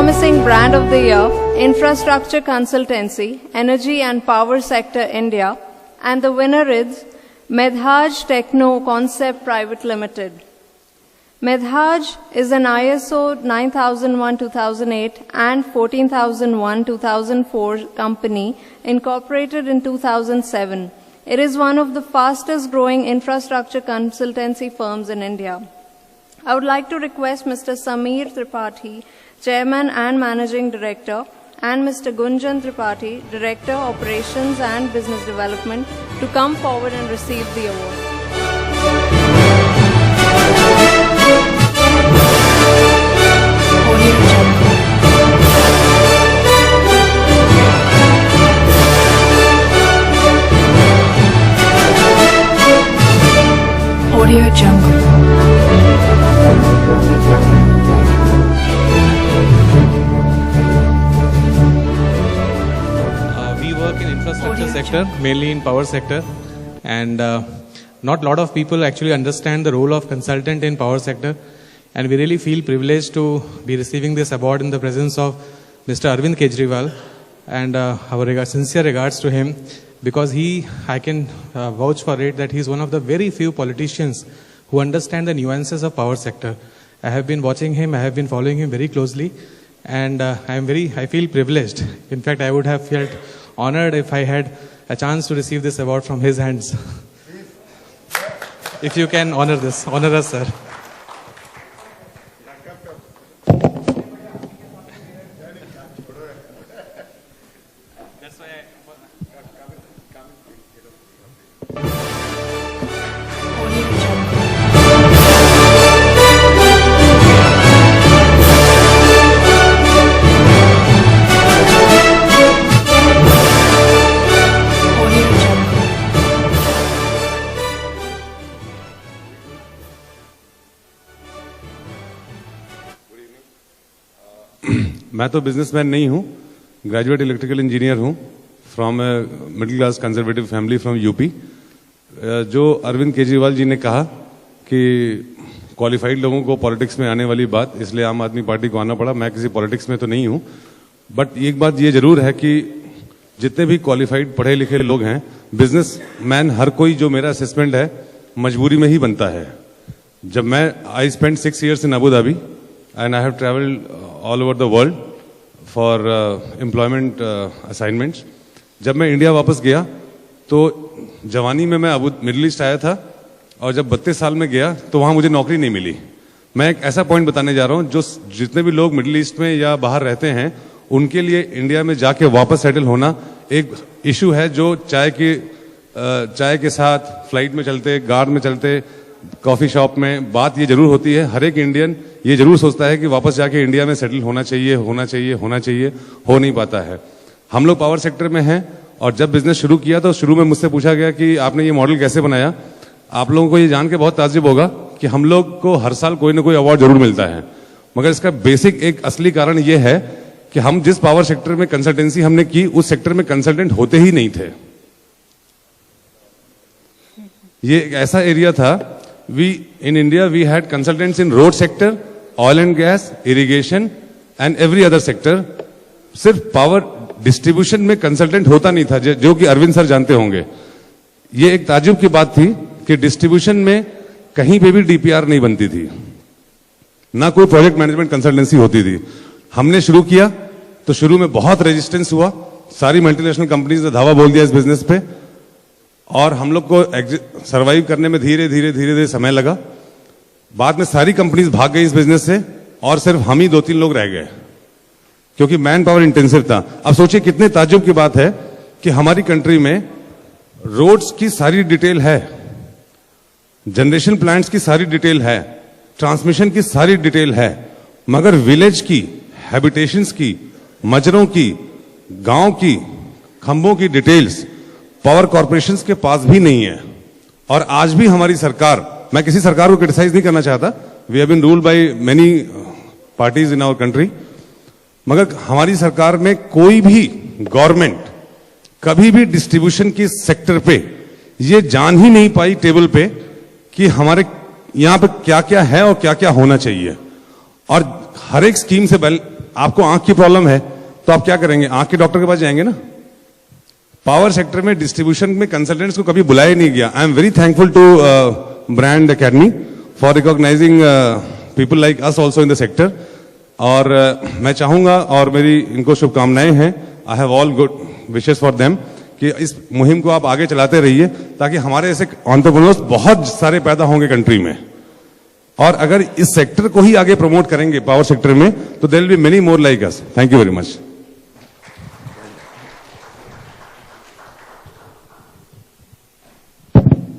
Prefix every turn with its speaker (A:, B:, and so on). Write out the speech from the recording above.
A: Promising Brand of the Year, Infrastructure Consultancy, Energy and Power Sector India, and the winner is Medhaj Techno Concept Private Limited. Medhaj is an ISO 9001-2008 and 14001-2004 company incorporated in 2007. It is one of the fastest growing infrastructure consultancy firms in India. I would like to request Mr. Sameer Tripathi, Chairman and Managing Director, and Mr. Gunjan Tripathi, Director, Operations and Business Development, to come forward and receive the award.
B: Audio Jungle.
C: We work in infrastructure sector, mainly in power sector, and not a lot of people actually understand the role of consultant in power sector, and we really feel privileged to be receiving this award in the presence of Mr. Arvind Kejriwal, and our sincere regards to him, because I can vouch for it that he is one of the very few politicians who understand the nuances of power sector. I have been watching him, I have been following him very closely, and I feel privileged. In fact, I would have felt honored if I had a chance to receive this award from his hands. If you can honor us, sir.
D: मैं तो businessman नहीं हूं, graduate electrical engineer हूं, from a middle class conservative family from UP. जो अरविंद केजरीवाल जी ने कहा कि qualified लोगों को पॉलिटिक्स में आने वाली बात, इसलिए आम आदमी पार्टी को आना पड़ा। मैं किसी पॉलिटिक्स में तो नहीं हूं, बट एक बात ये जरूर है कि जितने भी क्वालिफाइड पढ़े लिखे लोग हैं, बिजनेसमैन हर कोई, जो मेरा असेसमेंट है, मजबूरी में ही बनता है। जब I spend 6 years in Abu Dhabi and I have traveled all over the world for employment assignments. जब मैं इंडिया वापस गया तो जवानी में मैं मिडिल ईस्ट आया था, और जब 32 साल में गया तो वहां मुझे नौकरी नहीं मिली। मैं एक ऐसा पॉइंट बताने जा रहा हूं, जो जितने भी लोग मिडिल ईस्ट में या बाहर रहते हैं, उनके लिए इंडिया में जाके वापस सेटल होना एक इशू है, जो चाय के साथ, फ्लाइट में चलते, कार में चलते, कॉफी शॉप में बात ये जरूर होती है। हर एक इंडियन ये जरूर सोचता है कि वापस जाके इंडिया में सेटल होना चाहिए, हो नहीं पाता है। हम लोग पावर सेक्टर में हैं, और जब बिजनेस शुरू किया तो शुरू में मुझसे पूछा गया कि आपने ये मॉडल कैसे बनाया। आप लोगों को ये जान के बहुत ताज्जुब होगा कि हम लोग को हर साल कोई ना कोई अवार्ड जरूर मिलता है, मगर इसका बेसिक एक असली कारण ये है कि हम जिस पावर सेक्टर में कंसल्टेंसी हमने की, उस सेक्टर में कंसल्टेंट होते ही नहीं थे। ये एक ऐसा एरिया था, in India we had consultants in road sector, oil and gas, irrigation and every other sector. सिर्फ पावर डिस्ट्रीब्यूशन में कंसल्टेंट होता नहीं था, जो कि अरविंद सर जानते होंगे। ये एक ताज्जुब की बात थी कि डिस्ट्रीब्यूशन में कहीं पे भी डीपीआर नहीं बनती थी, ना कोई प्रोजेक्ट मैनेजमेंट कंसल्टेंसी होती थी। हमने शुरू किया तो शुरू में बहुत रेजिस्टेंस हुआ, सारी मल्टीनेशनल कंपनीज ने धावा बोल दिया इस बिजनेस पे, और हम लोग को सरवाइव करने में धीरे धीरे समय लगा। बाद में सारी कंपनीज भाग गई इस बिजनेस से, और सिर्फ हम ही 2-3 लोग रह गए, क्योंकि मैन पावर इंटेंसिव था। अब सोचिए कितने ताज्जुब की बात है कि हमारी कंट्री में रोड्स की सारी डिटेल है, जनरेशन प्लांट्स की सारी डिटेल है, ट्रांसमिशन की सारी डिटेल है, मगर विलेज की, हैबिटेशंस की, मजरों की, गांव की, खंभों की डिटेल्स पावर कॉर्पोरेशंस के पास भी नहीं है। और आज भी हमारी सरकार, मैं किसी सरकार को क्रिटिसाइज नहीं करना चाहता, we have been ruled by many parties in our country, मगर हमारी सरकार में कोई भी गवर्नमेंट कभी भी डिस्ट्रीब्यूशन की सेक्टर पे ये जान ही नहीं पाई टेबल पे कि हमारे यहां पे क्या क्या है और क्या क्या होना चाहिए। और हर एक स्कीम से आपको आंख की प्रॉब्लम है तो आप क्या करेंगे? आंख के डॉक्टर के पास जाएंगे ना। पावर सेक्टर में डिस्ट्रीब्यूशन में कंसल्टेंट्स को कभी बुलाया नहीं गया। I am very thankful to brand academy for recognising people like us also in the sector. और मैं चाहूंगा और मेरी इनको शुभकामनाएं हैं, I have all good wishes for them, कि इस मुहिम को आप आगे चलाते रहिए ताकि हमारे ऐसे एंटरप्रेन्योर्स बहुत सारे पैदा होंगे कंट्री में। और अगर इस सेक्टर को ही आगे प्रमोट करेंगे पावर सेक्टर में तो there will be many more like us. Thank you very much.